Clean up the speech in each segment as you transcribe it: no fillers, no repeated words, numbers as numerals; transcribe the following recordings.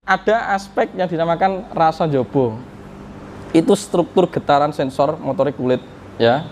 Ada aspek yang dinamakan rasa jobo. Itu struktur getaran sensor motorik kulit, ya.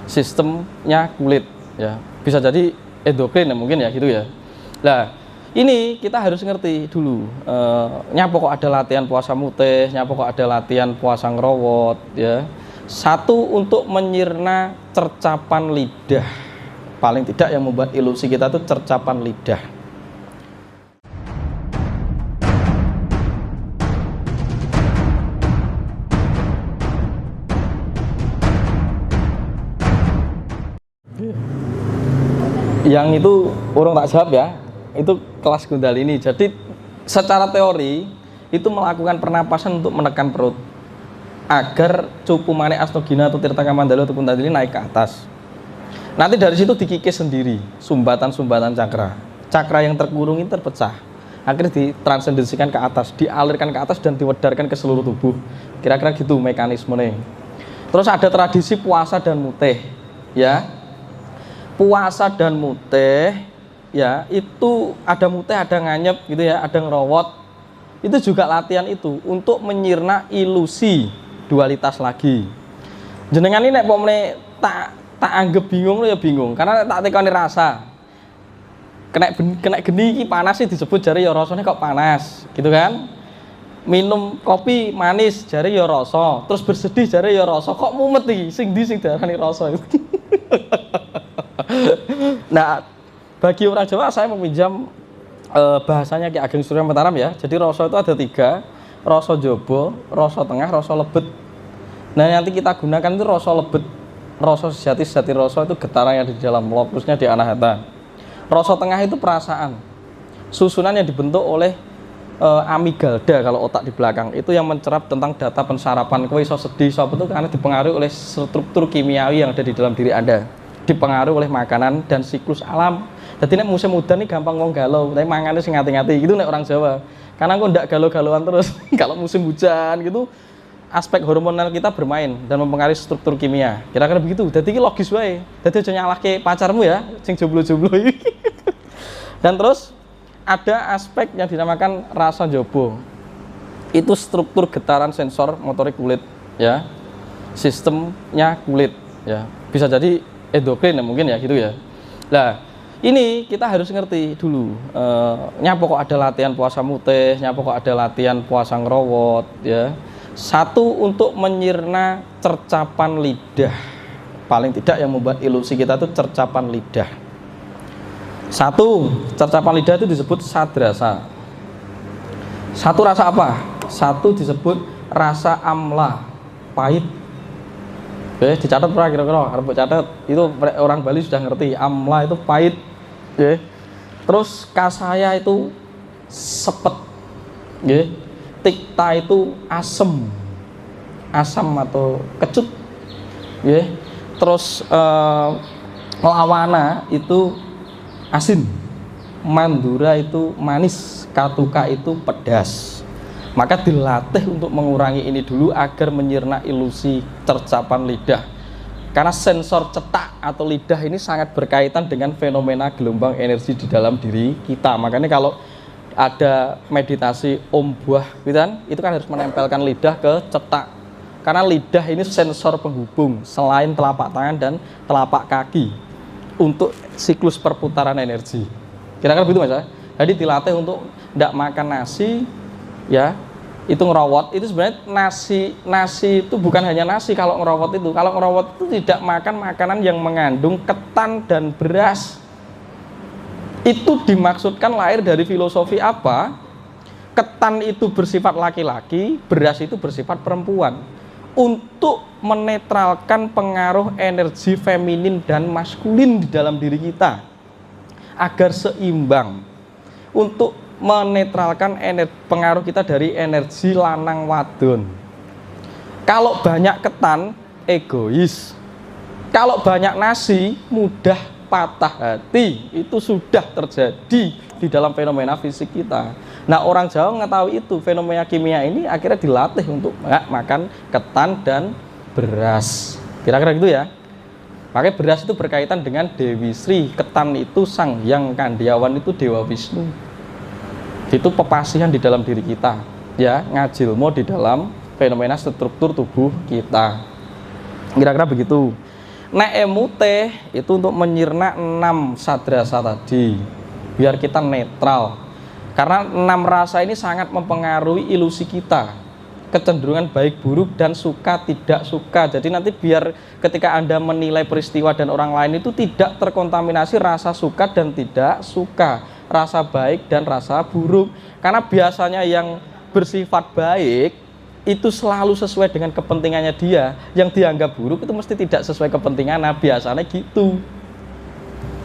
Sistemnya kulit, ya. Bisa jadi endokrin ya mungkin ya gitu ya. Nah, ini kita harus ngerti dulu. Nyapa kok ada latihan puasa mutih, nyapa kok ada latihan puasa ngerowot, ya. Satu untuk menyirna cercapan lidah. Paling tidak yang membuat ilusi kita itu cercapan lidah. Yang itu urung tak jawab ya, itu kelas Kundalini. Jadi secara teori itu melakukan pernapasan untuk menekan perut agar cupu mane astogina atau tirta kamandala atau Kundalini naik ke atas. Nanti dari situ dikikis sendiri sumbatan-sumbatan cakra yang terkurung ini terpecah, akhirnya ditransendensikan ke atas, dialirkan ke atas dan diwedarkan ke seluruh tubuh. Kira-kira gitu mekanismenya. Terus ada tradisi puasa dan mutih, ya. Puasa dan mutih, ya, itu ada mutih, ada nganyep gitu ya, ada ngerowot. Itu juga latihan itu untuk menyirna ilusi dualitas lagi. Jenengan ini nek pomene tak anggap bingung lo ya bingung, karena tak tekoni rasa. Kena geni iki panas sih disebut jari ya rasanya kok panas, gitu kan? Minum kopi manis jari ya rasa, terus bersedih jari ya rasa, kok mumet iki sing ndi sing diarani rasa itu. Nah, bagi orang Jawa saya meminjam bahasanya Ki Ageng Surya Mataram ya. Jadi rasa itu ada 3, rasa jobo, rasa tengah, rasa lebet. Nah, nanti kita gunakan itu rasa lebet, rasa sejati rasa itu getaran yang di dalam lokusnya di anahata. Rasa tengah itu perasaan, susunan yang dibentuk oleh amigdala kalau otak di belakang itu yang mencerap tentang data pensarapan. Kowe iso sedih, iso apa itu karena dipengaruhi oleh struktur kimiawi yang ada di dalam diri Anda, dipengaruhi oleh makanan dan siklus alam. Jadi nek musim udan nih gampang ngomong galau, tapi mangannya sing ngati-ngati gitu nek orang Jawa. Karena aku ndak galau-galauan terus. Kalau musim hujan gitu, aspek hormonal kita bermain dan mempengaruhi struktur kimia. Kira-kira begitu. Jadi ini logis wae. Jadi aja nyalahke pacarmu ya, sing jomblo-jomblo iki. Dan terus ada aspek yang dinamakan rasa jobo. Itu struktur getaran sensor motorik kulit, ya. Sistemnya kulit, ya. Bisa jadi endokrin ya mungkin ya gitu ya. Nah, ini kita harus ngerti dulu. Nyapa kok ada latihan puasa mutih, nyapa kok ada latihan puasa ngerowot, ya. Satu untuk menyirna cercapan lidah. Paling tidak yang membuat ilusi kita itu cercapan lidah. Satu, cercapan lidah itu disebut sadrasa. Satu rasa apa? Satu disebut rasa amla, pahit. Oke, dicatat berapa kira-kira? Harus catat. Itu orang Bali sudah ngerti. Amla itu pahit. Oke. Terus kasaya itu sepet. Oke. Tikta itu asem. Asam atau kecut. Oke. Terus lawana itu asin, mandura itu manis, katuka itu pedas. Maka dilatih untuk mengurangi ini dulu agar menyirna ilusi cercapan lidah. Karena sensor cetak atau lidah ini sangat berkaitan dengan fenomena gelombang energi di dalam diri kita. Makanya kalau ada meditasi om buah itu kan harus menempelkan lidah ke cetak. Karena lidah ini sensor penghubung selain telapak tangan dan telapak kaki untuk siklus perputaran energi. Kira-kira begitu Mas ya. Jadi dilatih untuk tidak makan nasi, ya. Itu ngerowot, itu sebenarnya nasi itu bukan hanya nasi kalau ngerowot itu. Kalau ngerowot itu tidak makan makanan yang mengandung ketan dan beras. Itu dimaksudkan lahir dari filosofi apa? Ketan itu bersifat laki-laki, beras itu bersifat perempuan. Untuk menetralkan pengaruh energi feminin dan maskulin di dalam diri kita agar seimbang, untuk menetralkan pengaruh kita dari energi lanang wadon. Kalau banyak ketan egois, kalau banyak nasi mudah patah hati. Itu sudah terjadi di dalam fenomena fisik kita. Nah, orang Jawa mengetahui itu fenomena kimia ini, akhirnya dilatih untuk makan ketan dan beras. Kira-kira gitu ya. Makanya beras itu berkaitan dengan Dewi Sri, ketan itu Sang Hyang Kandiawan itu Dewa Wisnu. Itu pepasihan di dalam diri kita, ya, ngajilmu di dalam fenomena struktur tubuh kita. Kira-kira begitu. Nek emute itu untuk menyirna 6 sadrasa tadi, biar kita netral. Karena 6 rasa ini sangat mempengaruhi ilusi kita, kecenderungan baik buruk dan suka tidak suka. Jadi nanti biar ketika Anda menilai peristiwa dan orang lain itu tidak terkontaminasi rasa suka dan tidak suka, rasa baik dan rasa buruk. Karena biasanya yang bersifat baik itu selalu sesuai dengan kepentingannya dia, yang dianggap buruk itu mesti tidak sesuai kepentingan. Nah, biasanya gitu.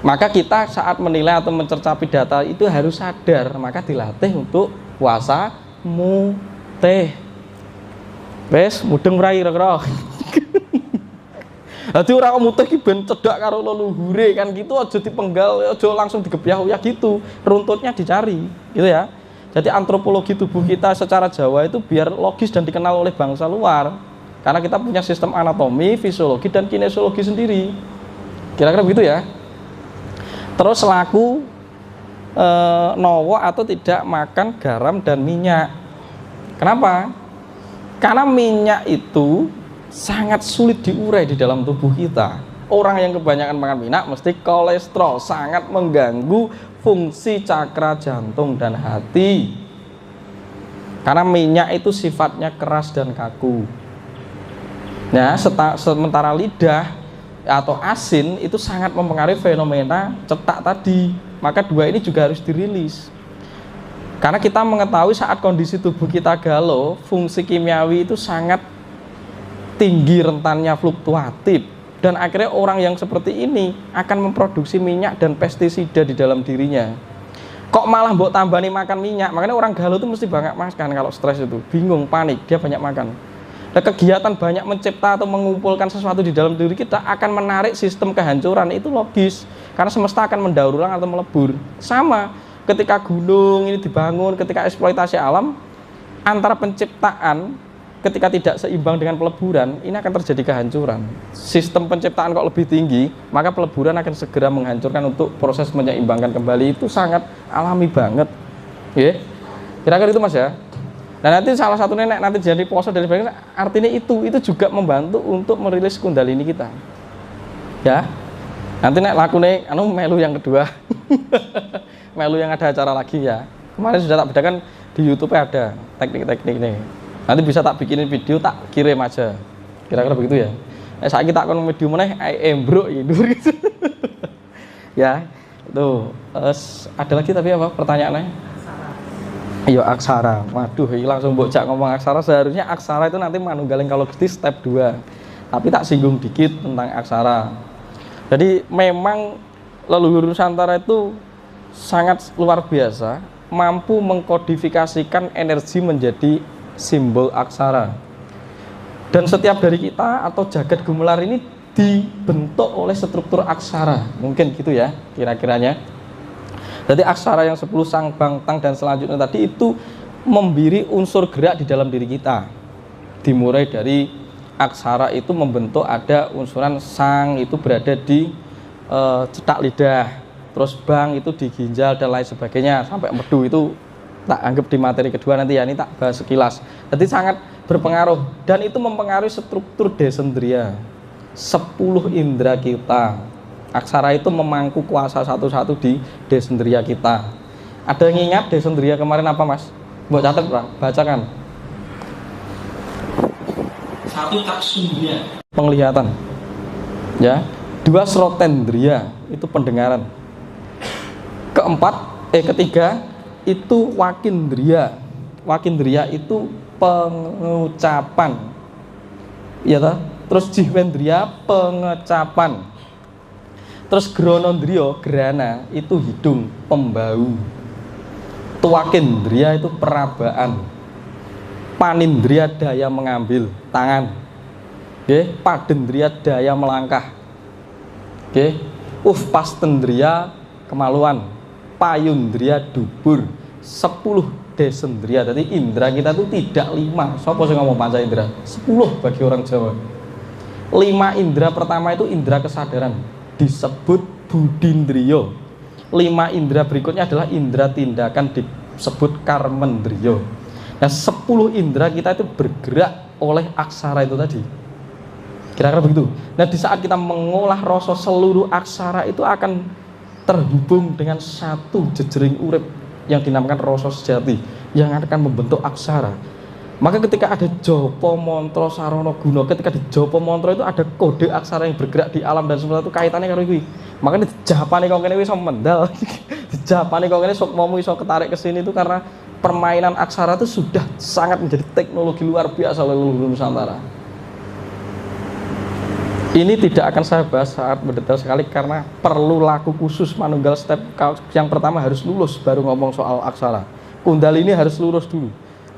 Maka kita saat menilai atau mencercapi data itu harus sadar, maka dilatih untuk puasa muteh. Wes mudeng rai kira-kira. Dadi ora muteh ki ben cedhak karo leluhure kan gitu, aja dipenggal, aja langsung digebyah-uyah gitu. Runtutnya dicari, gitu ya. Jadi antropologi tubuh kita secara Jawa itu biar logis dan dikenal oleh bangsa luar. Karena kita punya sistem anatomi, fisiologi, dan kinesiologi sendiri. Kira-kira begitu ya. Terus selaku nowo atau tidak makan garam dan minyak. Kenapa? Karena minyak itu sangat sulit diurai di dalam tubuh kita. Orang yang kebanyakan makan minyak mesti kolesterol, sangat mengganggu fungsi cakra jantung dan hati. Karena minyak itu sifatnya keras dan kaku. Nah, sementara lidah atau asin itu sangat mempengaruhi fenomena cetak tadi. Maka dua ini juga harus dirilis. Karena kita mengetahui saat kondisi tubuh kita galau, fungsi kimiawi itu sangat tinggi, rentannya fluktuatif. Dan akhirnya orang yang seperti ini akan memproduksi minyak dan pestisida di dalam dirinya. Kok malah mbok tambani makan minyak? Makanya orang galau itu mesti banyak makan kalau stres itu. Bingung, panik, dia banyak makan. Nah, kegiatan banyak mencipta atau mengumpulkan sesuatu di dalam diri kita akan menarik sistem kehancuran. Itu logis. Karena semesta akan mendaur ulang atau melebur. Sama ketika gunung ini dibangun, ketika eksploitasi alam, antara penciptaan ketika tidak seimbang dengan peleburan, ini akan terjadi kehancuran. Sistem penciptaan kok lebih tinggi, maka peleburan akan segera menghancurkan untuk proses menyeimbangkan kembali. Itu sangat alami banget. Ya, kira-kira itu Mas ya. Dan nanti salah satu nenek nanti jadi poso dari sebagainya, artinya itu juga membantu untuk merilis kundalini kita. Ya, nanti nek laku nih, melu yang kedua, melu yang ada acara lagi ya. Kemarin sudah tak bedakan di YouTube ada teknik-teknik nih. Nanti bisa tak bikinin video, tak kirim aja. Kira-kira begitu ya. Saya kita akan medium meneh embro gitu. Ya, tuh. Ada lagi tapi apa pertanyaannya? Iya aksara. Waduh, langsung bocah ngomong aksara. Seharusnya aksara itu nanti manunggaling kalau Gusti step 2. Tapi tak singgung dikit tentang aksara. Jadi memang leluhur Nusantara itu sangat luar biasa, mampu mengkodifikasikan energi menjadi simbol aksara. Dan setiap dari kita atau jagat gumelar ini dibentuk oleh struktur aksara. Mungkin gitu ya kira-kiranya. Jadi aksara yang 10 sang bangtang dan selanjutnya tadi itu memberi unsur gerak di dalam diri kita. Dimulai dari aksara itu membentuk ada unsuran sang itu berada di cetak lidah. Terus bang itu di ginjal dan lain sebagainya. Sampai medu itu tak anggap di materi kedua nanti ya, ini tak bahas sekilas. Jadi sangat berpengaruh dan itu mempengaruhi struktur desendria 10 indera kita. Aksara itu memangku kuasa satu-satu di desendria kita. Ada yang ingat desendria kemarin apa Mas? Mbok catat bacakan. 1 taksundria penglihatan. Ya. 2 srotendria itu pendengaran. Ketiga itu wakindria. Wakindria itu pengucapan. Ya toh? Terus jihwendria pengecapan. Terus gronondria gerana itu hidung, pembau. Tuwakindria itu perabaan. Panindria daya mengambil, tangan. Oke, padendria daya melangkah. Oke. Pastendria kemaluan. Payundria dubur. 10 desendria. Jadi indera kita itu tidak 5. Sopo sing ngomong panca indera? 10 bagi orang Jawa. 5 indera pertama itu indera kesadaran, disebut budindria. 5 indera berikutnya adalah indera tindakan sebut karmendriya. Nah 10 indera kita itu bergerak oleh aksara itu tadi. Kira-kira begitu. Nah di saat kita mengolah rasa, seluruh aksara itu akan terhubung dengan satu jejering urip yang dinamakan rasa sejati yang akan membentuk aksara. Maka ketika ada japa mantra sarana guna, ketika di japa mantra itu ada kode aksara yang bergerak di alam dan semesta itu kaitannya karo iki. Makanya dijapane kok kene iso mendal. Dijapane kok kene sukmamu iso ketarik ke sini itu karena permainan aksara itu sudah sangat menjadi teknologi luar biasa oleh leluhur Nusantara. Ini tidak akan saya bahas saat mendetail sekali karena perlu laku khusus manunggal step. Yang pertama harus lulus baru ngomong soal aksara. Kundalini harus lulus dulu.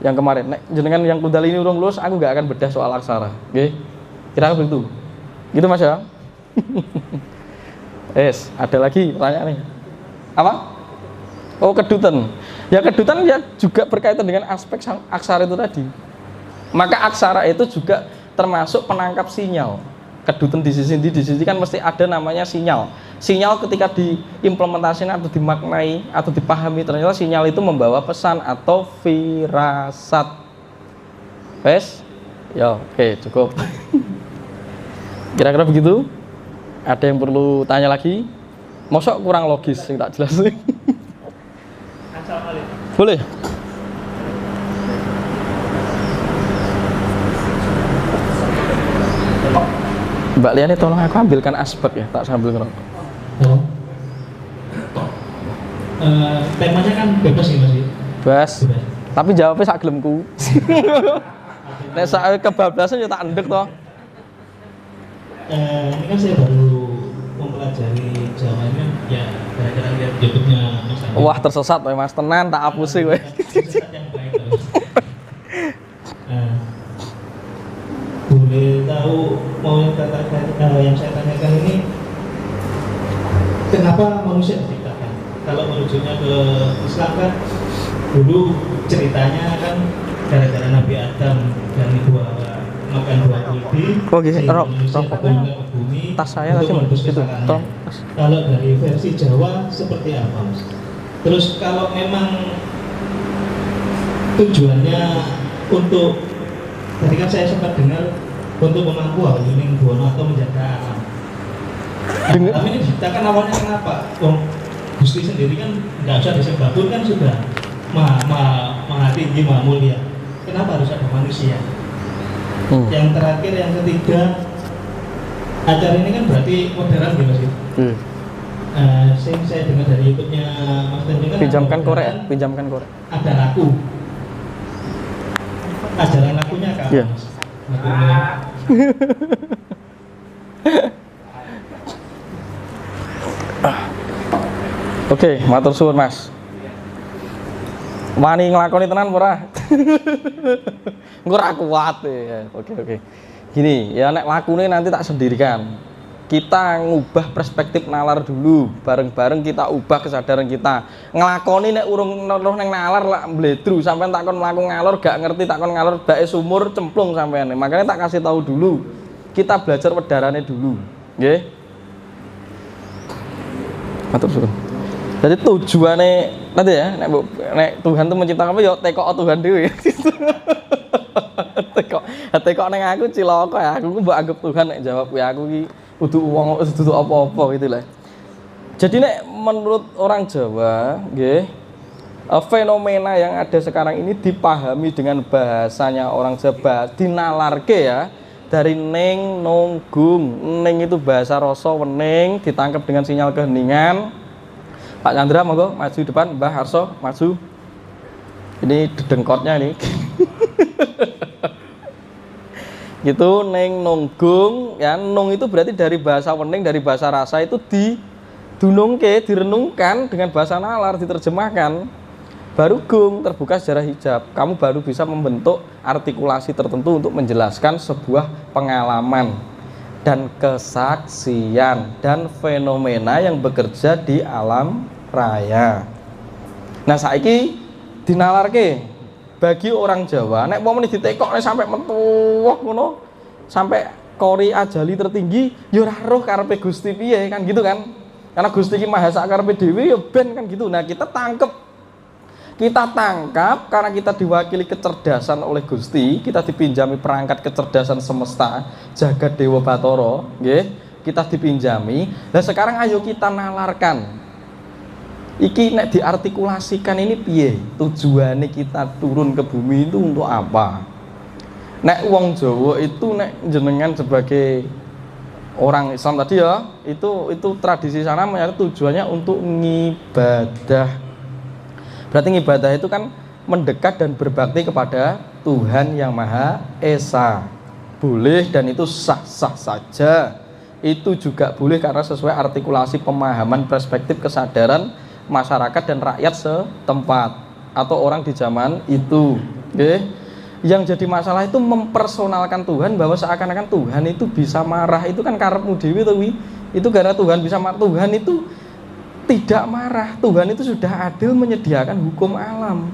Yang kemarin, jenengan yang Kundalini urung lulus, aku gak akan bedah soal aksara. Oke? Kira-kira begitu. Gitu Mas ya? Ada lagi pertanyaan nih. Apa? Oh, kedutan. Ya kedutan ya juga berkaitan dengan aspek aksara itu tadi. Maka aksara itu juga termasuk penangkap sinyal. Kedutan di sisi kan mesti ada namanya sinyal. Sinyal ketika diimplementasikan atau dimaknai atau dipahami, ternyata sinyal itu membawa pesan atau firasat. Wes? Ya, oke, cukup. Kira-kira begitu? Ada yang perlu tanya lagi? Mosok kurang logis yang tak jelas. Boleh? Mbak Liani tolong aku ambilkan asbak ya, tak sambil ngerokok. Temanya kan bebas ya Mas? Bebas. Tapi jawabnya sak gelemku. Nek sak kebablasan ya tak endek toh. Ini kan saya baru mempelajari Jawa ini kan ya gara-gara lihat YouTube-nya Mas Andi. Wah tersesat woy Mas, tenan tak hapusi kowe. Yang baik terus. Boleh tahu yang saya tanyakan ini kenapa manusia diciptakan? Kalau merujuknya ke Islam kan dulu ceritanya kan gara-gara Nabi Adam dan Ibu Hawa makan buah kuliti. Oh gitu, rokoknya ke bumi. Tas saya lagi Mas, gitu. Kalau dari versi Jawa seperti apa Mas? Terus kalau memang tujuannya untuk, tadi kan saya sempat dengar untuk memangku Yuning Buwono atau menjaga alam. Tapi ini diciptakan awalnya kenapa? Gusti sendiri kan nggak usah disembah pun kan sudah maha tinggi, maha mulia. Kenapa harus ada manusia? Yang terakhir, yang ketiga, acara ini kan berarti modern gitu sih. Saya dengar dari YouTube-nya Mas Tendi kan pinjamkan korek. Ada laku. Ajaran lakunya kan? Yeah. Oke, matur suwun Mas. Wani nglakoni tenan ora? Engko ora kuat ya. Oke. Gini, ya nek lakune nanti tak sendirikan. Kita ngubah perspektif nalar dulu, bareng-bareng kita ubah kesadaran kita. Ngelakoni nek urung roh neng nalar lah mbledru, sampean takon mlaku ngalor gak ngerti, takon ngalor bae sumur cemplung sampean. Makanya tak kasih tahu dulu. Kita belajar wedarane dulu, nggih. Matur suwun. Jadi tujuannya nanti ya, nek Tuhan tuh menciptakan apa ya teko Tuhan dhewe. Teko neng aku cilaka ya, aku mbok anggap Tuhan nek jawab ya aku ki kudu wong kudu apa-apa gitu lah. Jadi nek menurut orang Jawa, nggih, fenomena yang ada sekarang ini dipahami dengan bahasanya orang Jawa, dinalarke ya, dari ning nonggung. Ning itu bahasa rasa wening, ditangkap dengan sinyal keheningan. Pak Chandra monggo maju depan, Mbah Arso maju. Ini dedengkotnya nih. Gitu neng nonggung ya, nong itu berarti dari bahasa wening, dari bahasa rasa itu didunungke, direnungkan dengan bahasa nalar, diterjemahkan. Baru gung, terbuka sejarah hijab. Kamu baru bisa membentuk artikulasi tertentu untuk menjelaskan sebuah pengalaman dan kesaksian dan fenomena yang bekerja di alam raya. Nah saiki dinalarke bagi orang Jawa, nek mau ditekok nek sampai metuwah ngono, sampai kori ajali tertinggi, ya ora roh karepe Gusti piye kan gitu kan. Karena Gusti ki maha sak karepe dhewe ya ben kan gitu. Nah, kita tangkep Kita tangkap karena kita diwakili kecerdasan oleh Gusti, kita dipinjami perangkat kecerdasan semesta, jagat Dewa Batara, nggih. Kita dipinjami. Nah, sekarang ayo kita nalarkan. Iki nek diartikulasikan ini piye? Tujuannya kita turun ke bumi itu untuk apa? Nek wong Jawa itu nek jenengan sebagai orang Islam tadi ya, itu tradisi sana menyatakan tujuannya untuk ngibadah. Berarti ngibadah itu kan mendekat dan berbakti kepada Tuhan yang Maha Esa. Boleh dan itu sah-sah saja. Itu juga boleh karena sesuai artikulasi pemahaman, perspektif, kesadaran masyarakat dan rakyat setempat atau orang di zaman itu. Oke. Yang jadi masalah itu mempersonalkan Tuhan, bahwa seakan-akan Tuhan itu bisa marah. Itu kan karepmu dhewe to wi. Itu karena Tuhan bisa marah. Tuhan itu tidak marah. Tuhan itu sudah adil menyediakan hukum alam.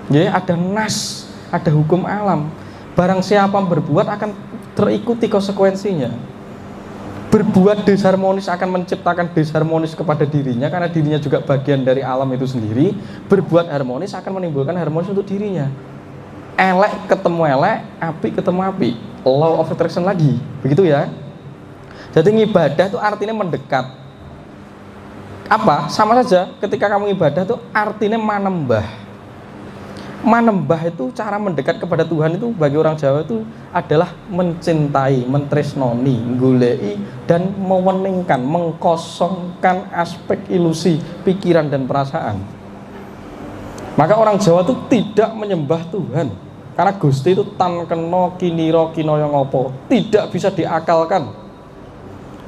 Ya, ada nas, ada hukum alam. Barang siapa berbuat akan terikuti konsekuensinya. Berbuat disharmonis akan menciptakan disharmonis kepada dirinya, karena dirinya juga bagian dari alam itu sendiri. Berbuat harmonis akan menimbulkan harmonis untuk dirinya. Elek ketemu elek, api ketemu api. Law of attraction lagi, begitu ya. Jadi ngibadah itu artinya mendekat. Apa? Sama saja ketika kamu ibadah itu artinya manembah. Manembah itu cara mendekat kepada Tuhan itu bagi orang Jawa itu adalah mencintai, mentresnoni, golei dan meweningkan, mengkosongkan aspek ilusi, pikiran dan perasaan. Maka orang Jawa itu tidak menyembah Tuhan karena Gusti itu tan kena kiniro kinoyo ngopo, tidak bisa diakalkan.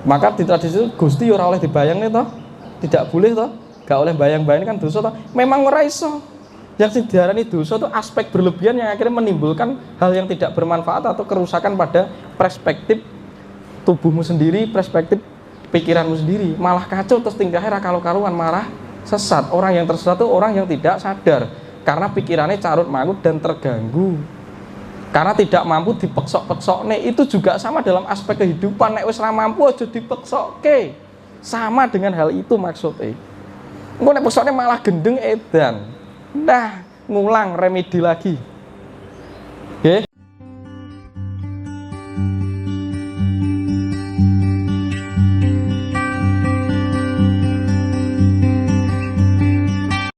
Maka di tradisi itu Gusti ora oleh dibayang nih toh. Tidak boleh toh, gak oleh bayang-bayang kan dosa toh. Memang ora iso. Yang diarani dosa itu aspek berlebihan yang akhirnya menimbulkan hal yang tidak bermanfaat atau kerusakan pada perspektif tubuhmu sendiri, perspektif pikiranmu sendiri. Malah kacau terus tingkahnya karu-karuan, marah sesat. Orang yang tersesat itu orang yang tidak sadar karena pikirannya carut marut dan terganggu. Karena tidak mampu dipeksa-peksa. Itu juga sama dalam aspek kehidupan. Nek wis ra mampu aja dipeksoke. Sama dengan hal itu maksudnya. Engko nek pesone malah gendeng edan. Nah, ngulang remedi lagi.